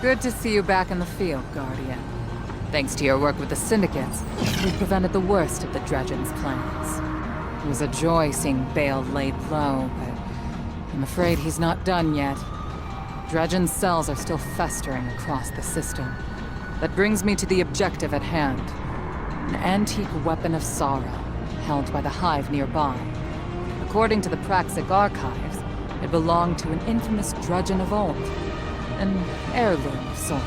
Good to see you back in the field, Guardian. Thanks to your work with the Syndicates, we prevented the worst of the Dredgen's plans. It was a joy seeing Bale laid low, but I'm afraid he's not done yet. Dredgen's cells are still festering across the system. That brings me to the objective at hand. An antique weapon of sorrow, held by the Hive nearby. According to the Praxic archives, it belonged to an infamous Dredgen of old. An heirloom of sorts.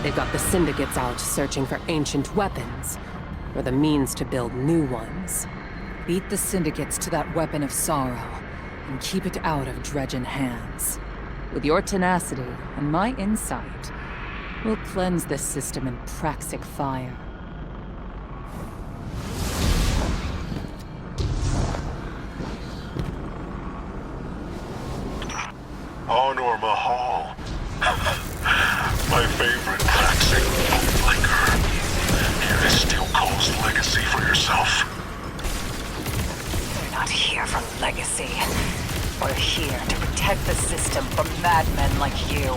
They've got the Syndicates out searching for ancient weapons, or the means to build new ones. Beat the Syndicates to that weapon of sorrow, and keep it out of Dredgen hands. With your tenacity and my insight, we'll cleanse this system in Praxic fire. Honor Mahal. My favorite Praxic bootlicker. Here to steal Cull's legacy for yourself. We're not here for legacy. We're here to protect the system from madmen like you.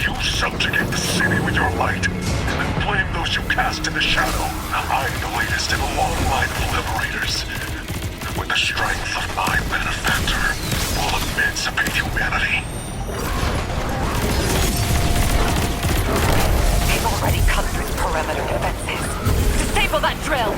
You subjugate the city with your light, and then blame those you cast in the shadow. I'm the latest in a long line of liberators. With the strength of my benefactor, we'll emancipate humanity. They've already cut through perimeter defenses. Disable that drill!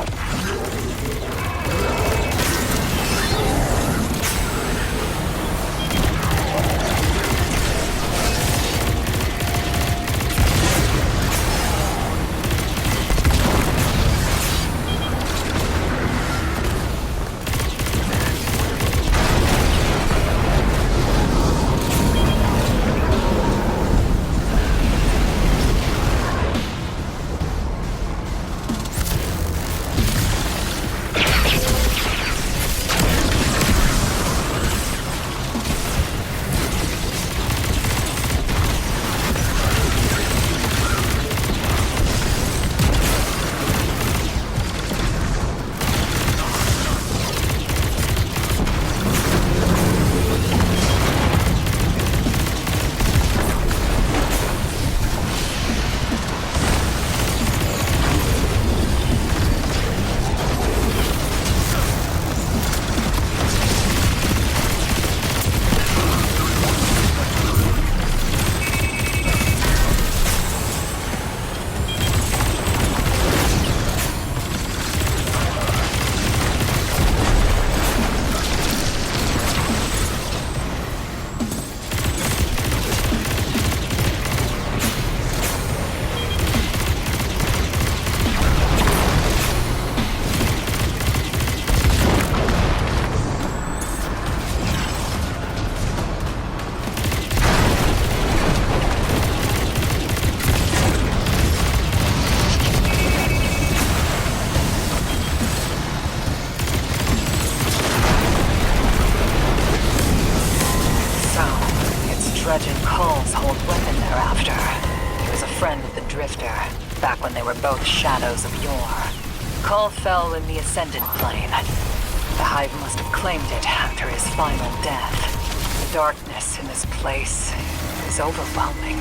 Dredgen Cull's old weapon thereafter. He was a friend of the Drifter, back when they were both shadows of yore. Cull fell in the Ascendant Plane. The Hive must have claimed it after his final death. The darkness in this place is overwhelming.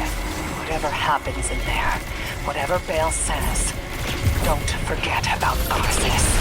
Whatever happens in there, whatever Bale says, don't forget about Arceus.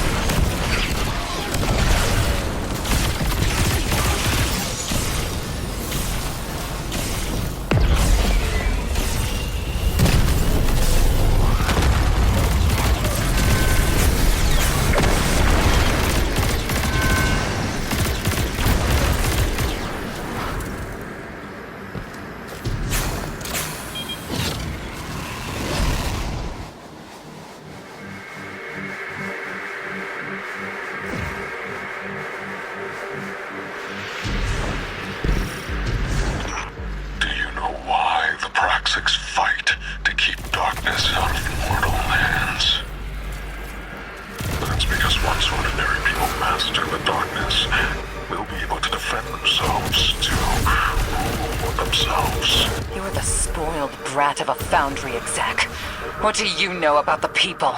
Brat of a foundry exec. What do you know about the people?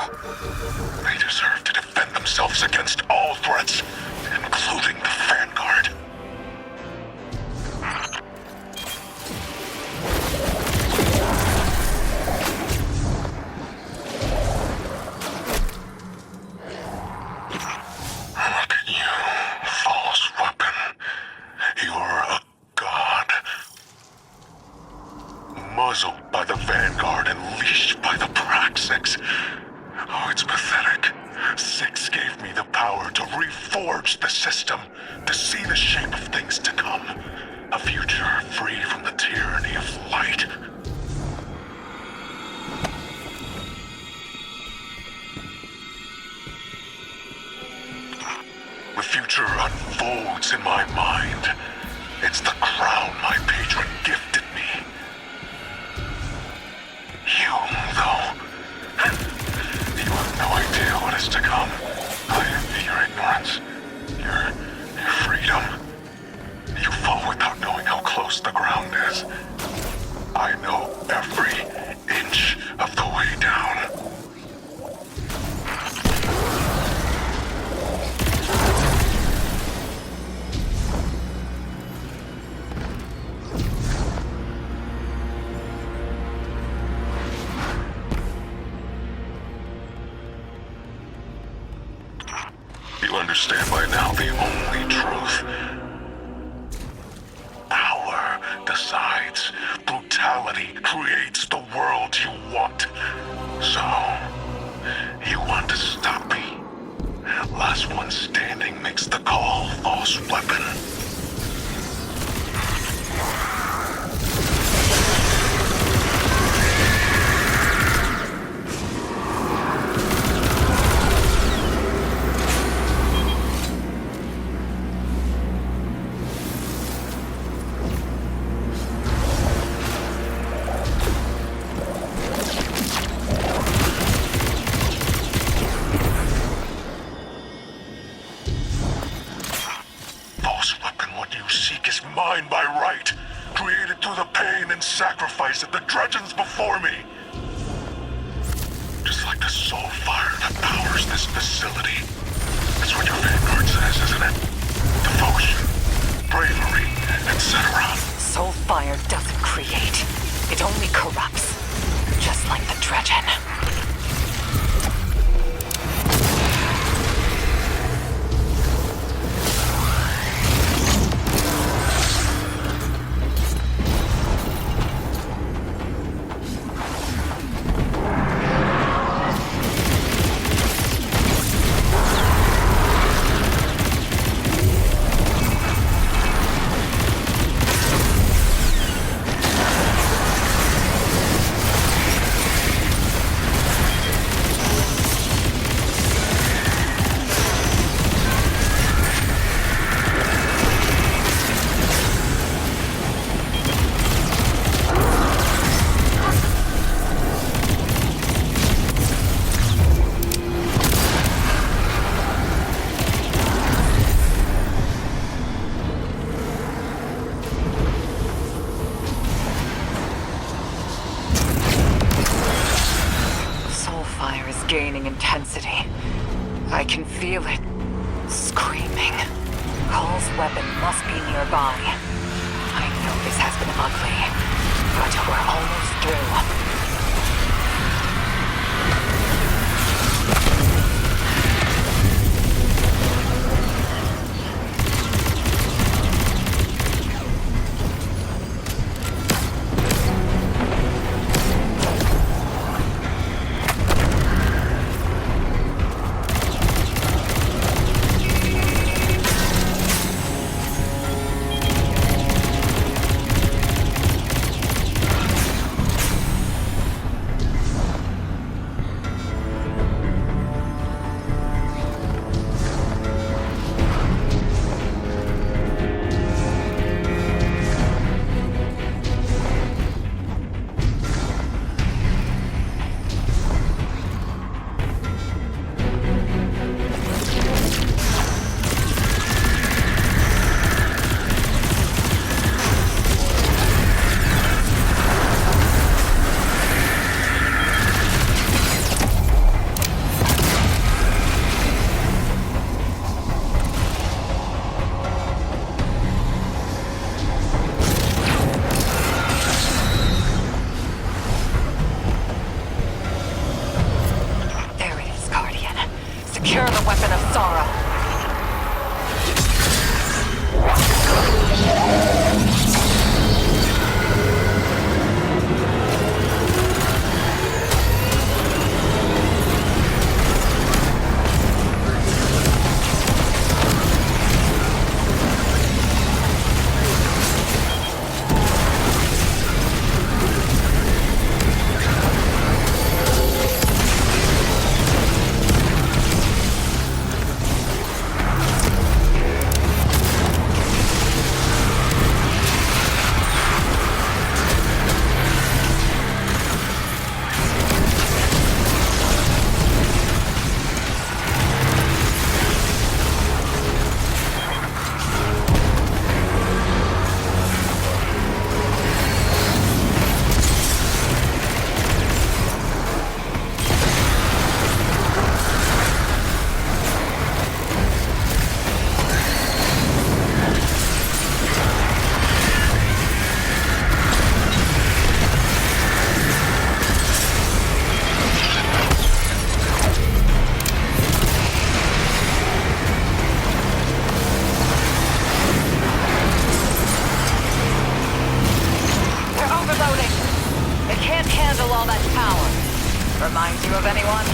They deserve to defend themselves against all threats, including the Vanguard. Oh, it's pathetic. Six gave me the power to reforge the system, to see the shape of things to come. A future free from the tyranny of light. The future unfolds in my mind. It's the crown my patron gifted me. You, though, you have no idea what is to come. I envy your ignorance, your freedom. You fall without knowing how close the ground is. I know every inch of the way down. You understand by now the only truth. Power decides. Brutality creates the world you want. So, you want to stop me? Last one standing makes the call false weapon. Mine by right, created through the pain and sacrifice of the Dredgens before me. Just like the soul fire that powers this facility. That's what your vanguard says, isn't it? Devotion, bravery, etc. Soul fire doesn't create. It only corrupts. Just like the Dredgen. Gaining intensity. I can feel it. Screaming. Cull's weapon must be nearby. I know this has been ugly, but we're almost through. Secure the weapon of sorrow. of anyone?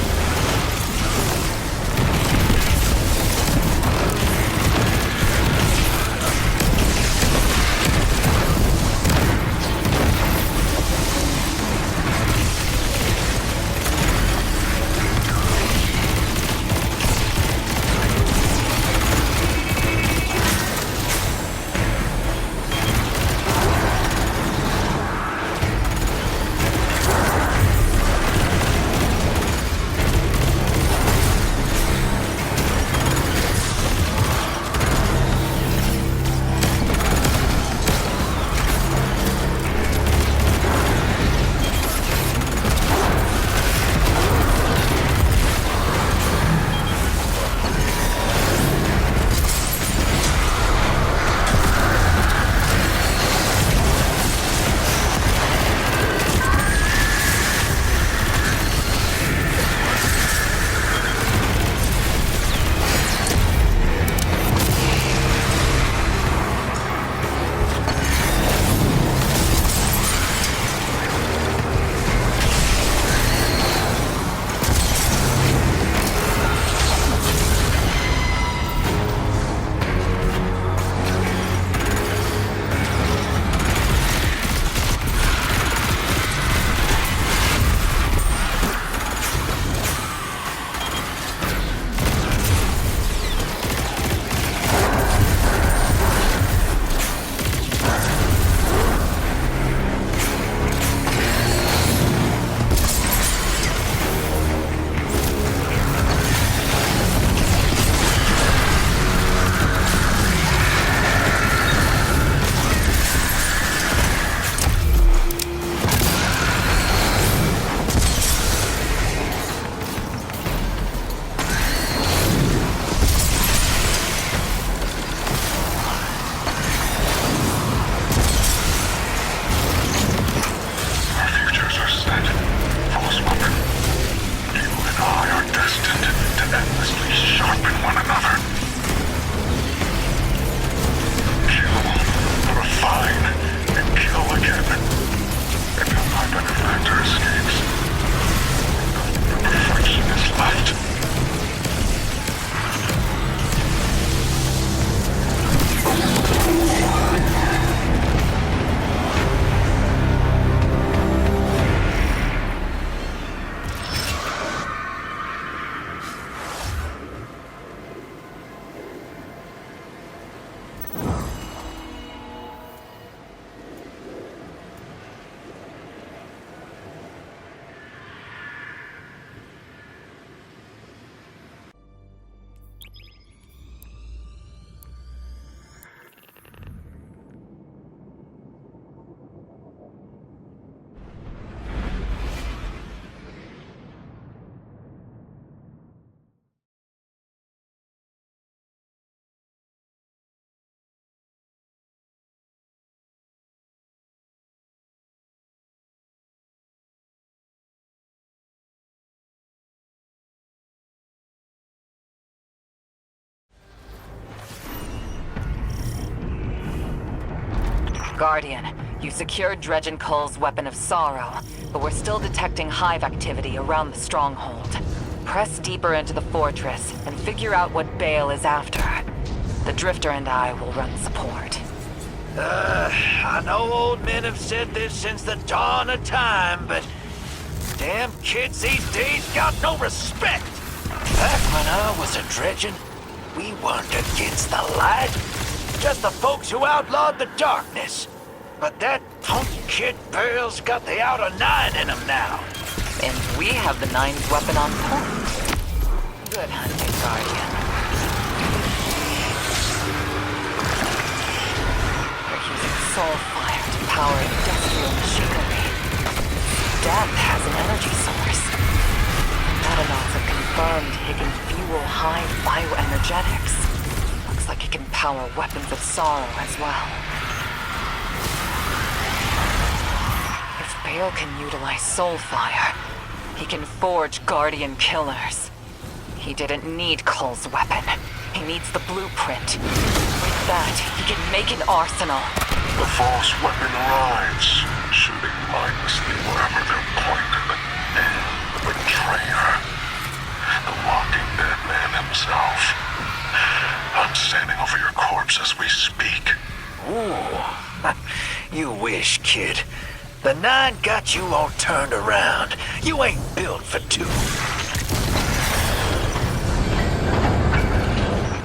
Guardian, you secured Dredge and Cull's Weapon of Sorrow, but we're still detecting hive activity around the stronghold. Press deeper into the fortress and figure out what Bale is after. The Drifter and I will run support. I know old men have said this since the dawn of time, but damn kids these days got no respect. Back when I was a dredging, we weren't against the light, just the folks who outlawed the darkness. But that punk kid Bale's got the outer nine in him now. And we have the Nine's weapon on point. Good hunting, Guardian. They're using soul fire to power industrial machinery. Death has an energy source. Metanauts have confirmed it can fuel high bioenergetics. Looks like it can power weapons of sorrow as well. If Bale can utilize soul fire, he can forge Guardian killers. He didn't need Cull's weapon. He needs the blueprint. With that, he can make an arsenal. The false weapon arrives, shooting mindlessly wherever they're pointed. The traitor. The walking dead man himself. I'm standing over your corpse as we speak. Ooh, you wish, kid. The Nine got you all turned around. You ain't built for two.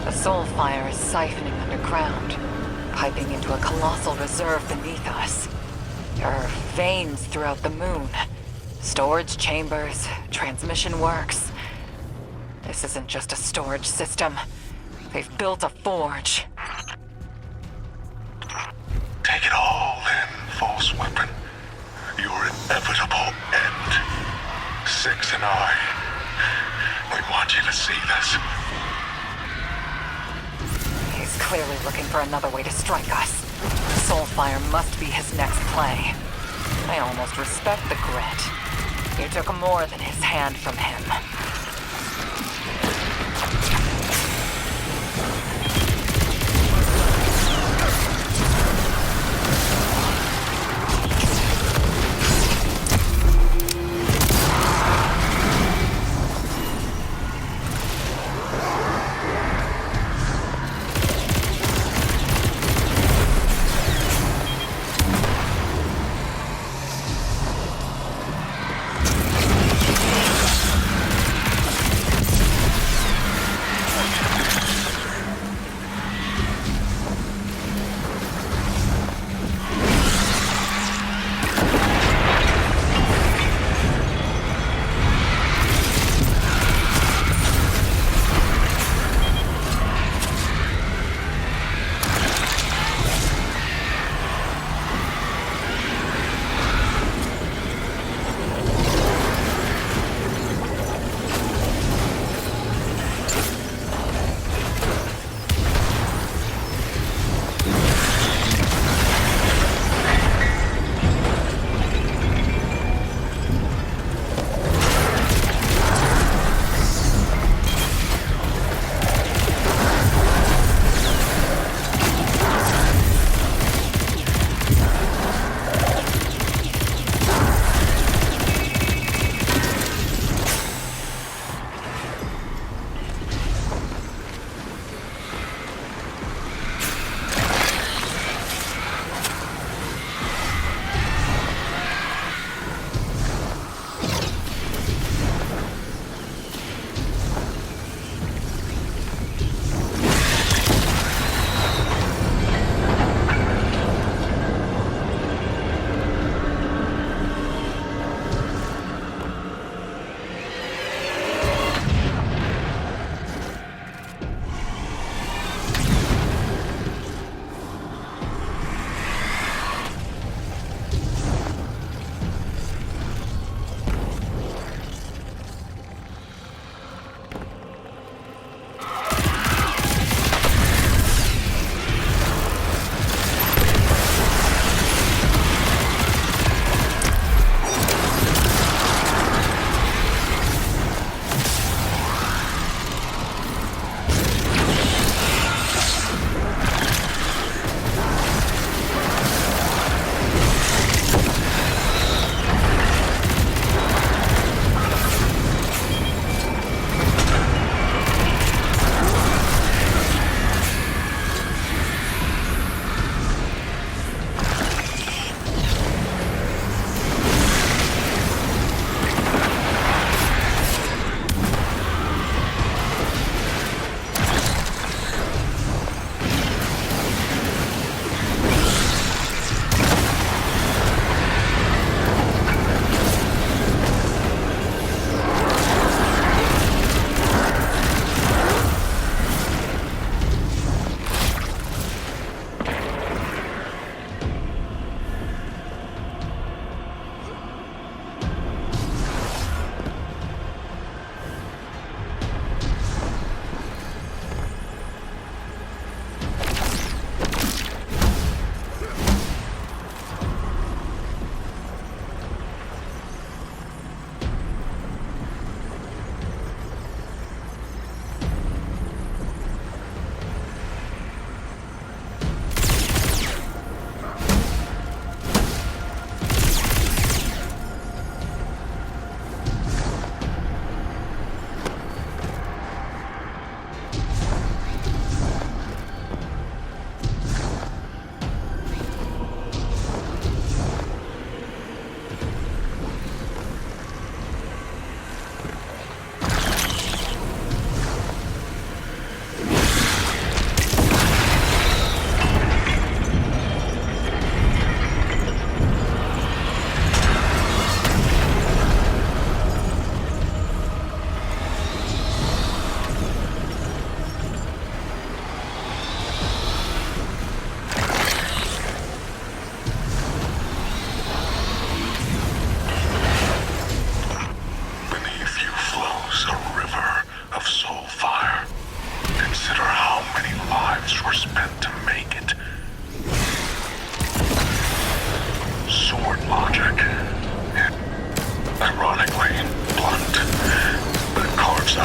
The soul fire is siphoning underground, piping into a colossal reserve beneath us. There are veins throughout the moon. Storage chambers, transmission works. This isn't just a storage system. They've built a forge. Take it all in, false weapon. Your inevitable end. Six and I. We want you to see this. He's clearly looking for another way to strike us. Soulfire must be his next play. I almost respect the grit. You took more than his hand from him.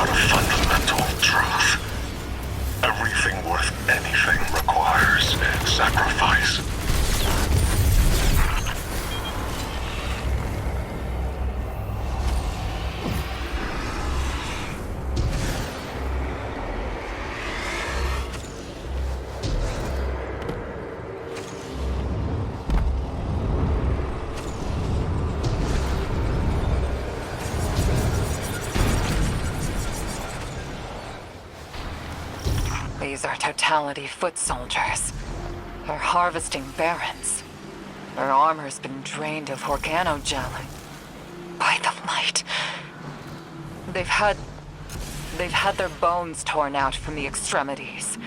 out a fundamental truth. Everything worth anything requires sacrifice. These are Totality foot soldiers. They're harvesting barons. Their armor's been drained of organogel by the light. They've had their bones torn out from the extremities.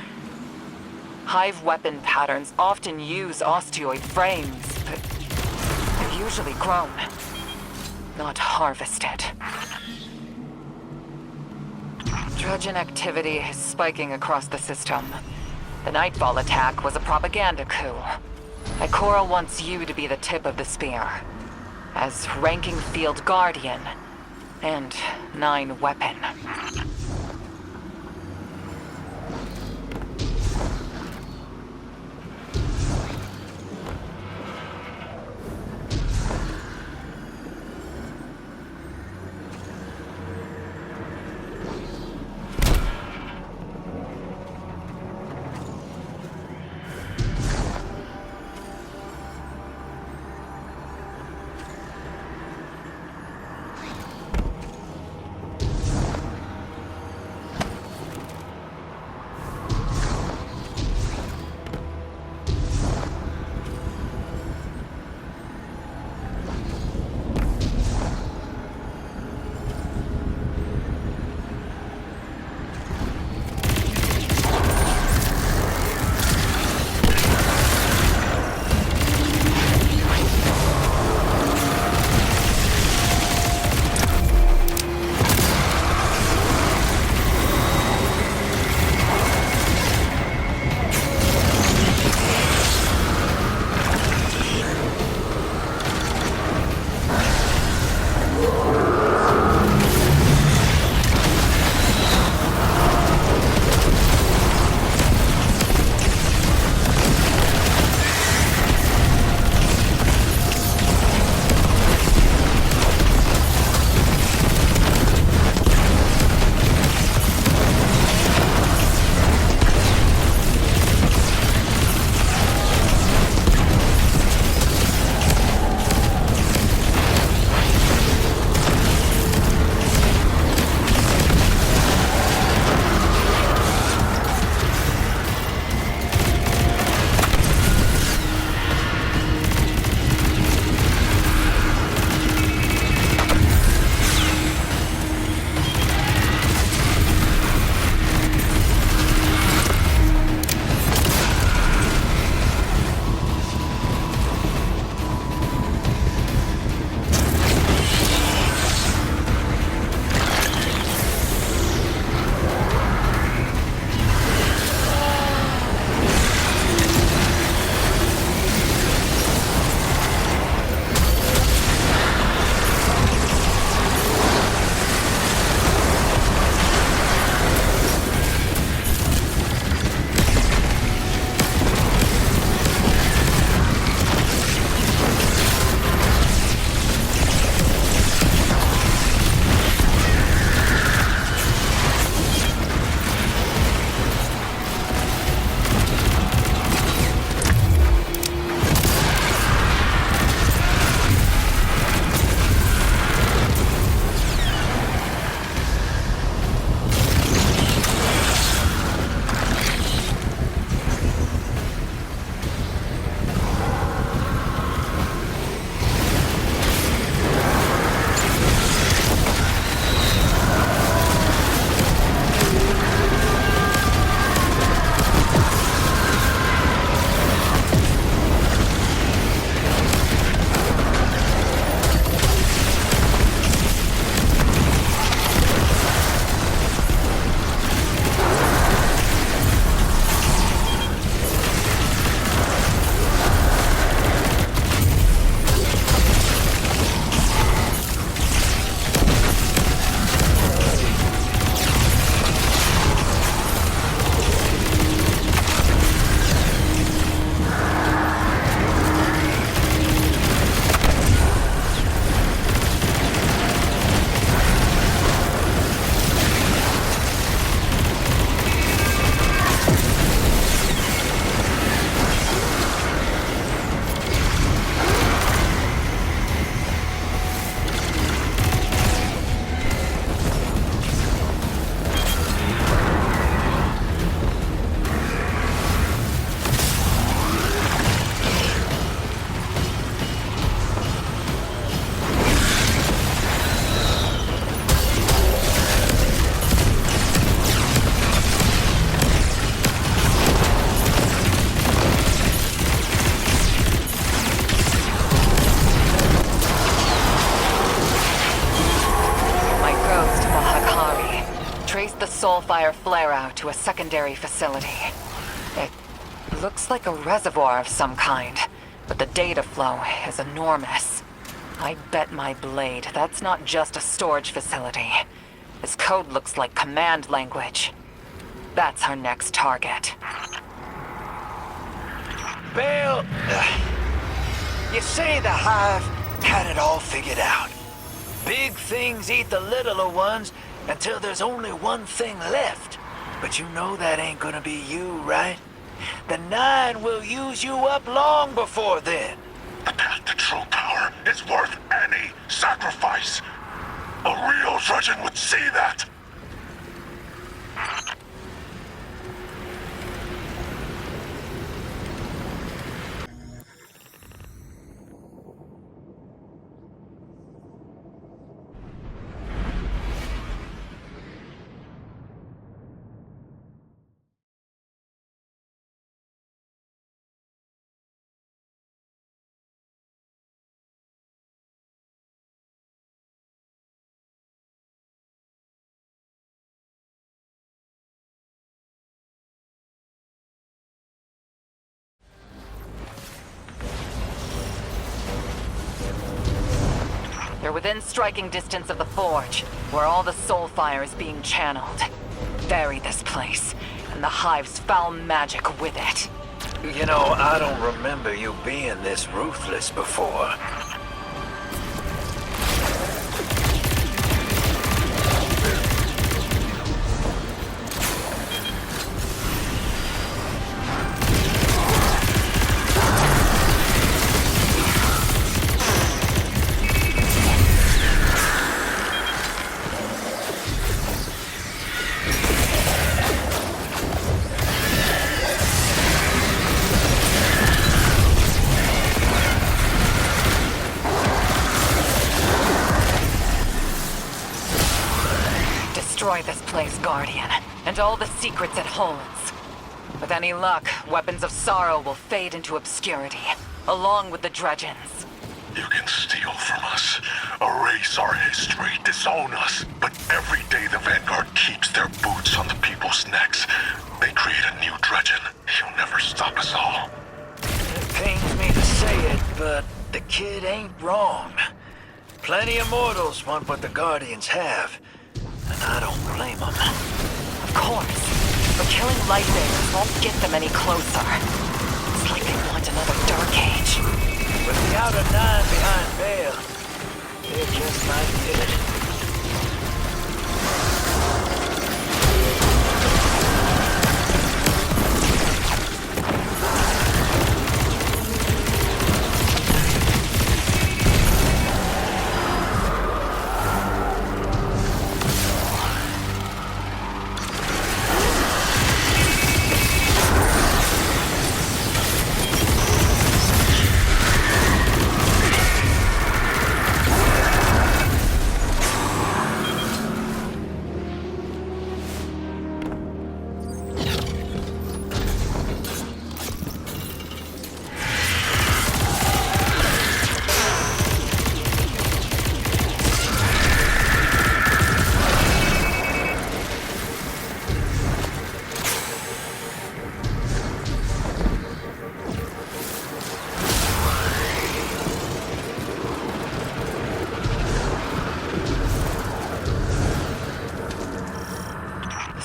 Hive weapon patterns often use osteoid frames, but they're usually grown, not harvested. Dredgen activity is spiking across the system. The Nightfall attack was a propaganda coup. Ikora wants you to be the tip of the spear, as ranking field guardian and 9 weapon. soulfire flare-out to a secondary facility. It looks like a reservoir of some kind, but the data flow is enormous. I bet my blade that's not just a storage facility. This code looks like command language. That's our next target. Bale, you say the Hive had it all figured out. Big things eat the littler ones until there's only one thing left. But you know that ain't gonna be you, right? The Nine will use you up long before then. The path to true power is worth any sacrifice. A real Drudgen would see that. You're within striking distance of the Forge, where all the soulfire is being channeled. Bury this place, and the Hive's foul magic with it. You know, I don't remember you being this ruthless before. Destroy this place, Guardian, and all the secrets it holds. With any luck, weapons of sorrow will fade into obscurity, along with the Drudgens. You can steal from us, erase our history, disown us, but every day the Vanguard keeps their boots on the people's necks, they create a new Drudgen. You'll never stop us all. It pains me to say it, but the kid ain't wrong. Plenty of mortals want what the Guardians have, and I don't blame them. Of course, but killing Lightbearers won't get them any closer. It's like they want another Dark Age. With the outer Nine behind Bale, they just might get it.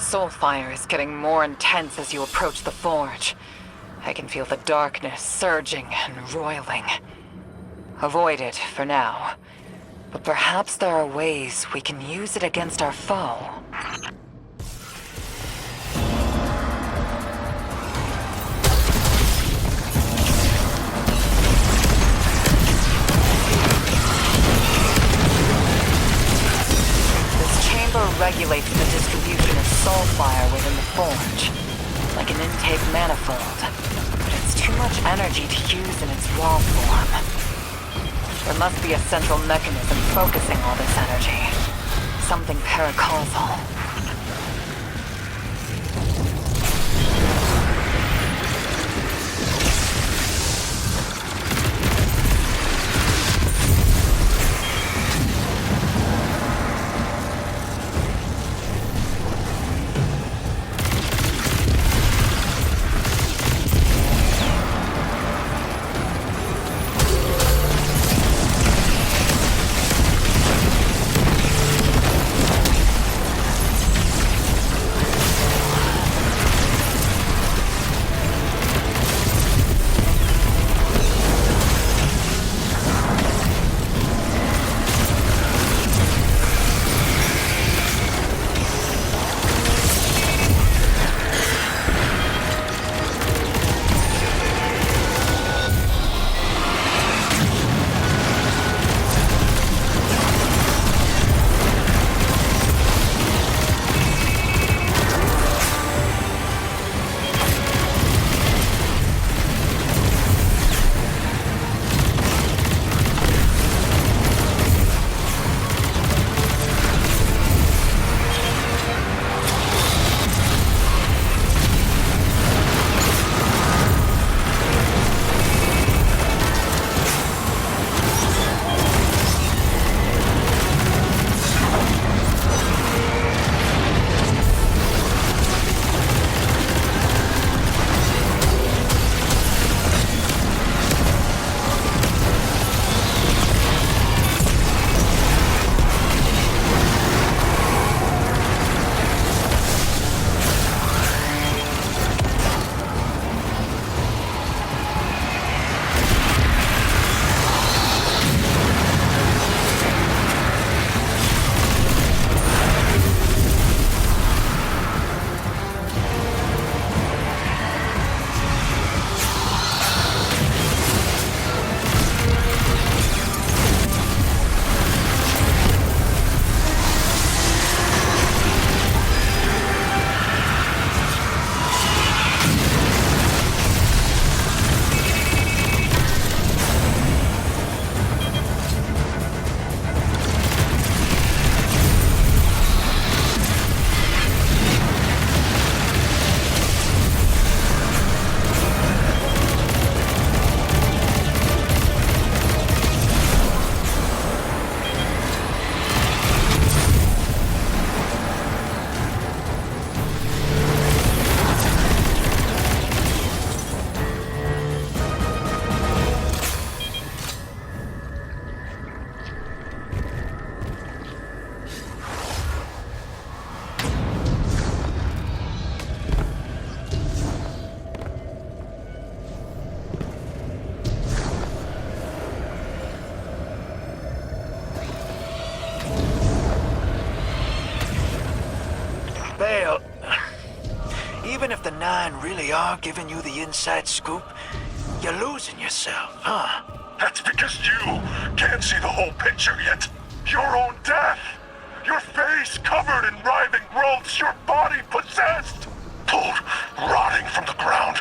Soulfire is getting more intense as you approach the Forge. I can feel the darkness surging and roiling. Avoid it for now, but perhaps there are ways we can use it against our foe. Regulates the distribution of soulfire within the Forge, like an intake manifold, but it's too much energy to use in its raw form. There must be a central mechanism focusing all this energy, something paracausal. Bale, even if the Nine really are giving you the inside scoop, you're losing yourself, huh? That's because you can't see the whole picture yet. Your own death. Your face covered in writhing growths, your body possessed. Pulled, rotting from the ground.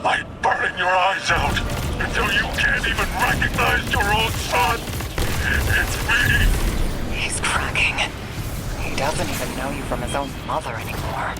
Light burning your eyes out. Until you can't even recognize your own son. It's me. He's cracking. He doesn't even know you from his own mother anymore.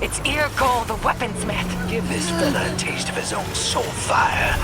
It's Cull, the weaponsmith. Give this fella a taste of his own soul fire.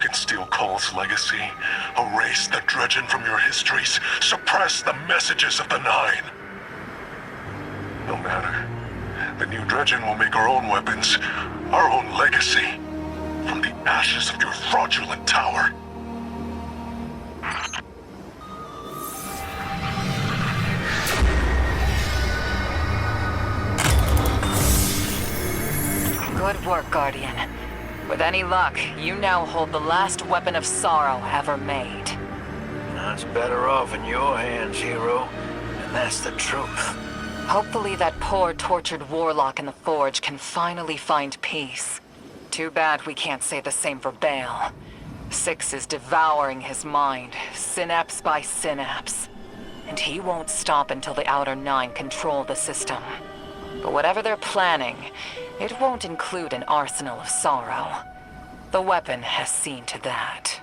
can steal Cull's legacy, erase the Dredgen from your histories, suppress the messages of the Nine. No matter. The new Dredgen will make our own weapons, our own legacy, from the ashes of your fraudulent tower. Good work, Guardian. With any luck, you now hold the last weapon of sorrow ever made. That's better off in your hands, hero. And that's the truth. Hopefully that poor, tortured warlock in the Forge can finally find peace. Too bad we can't say the same for Bale. Six is devouring his mind, synapse by synapse. And he won't stop until the Outer Nine control the system. But whatever they're planning, it won't include an arsenal of sorrow. The weapon has seen to that.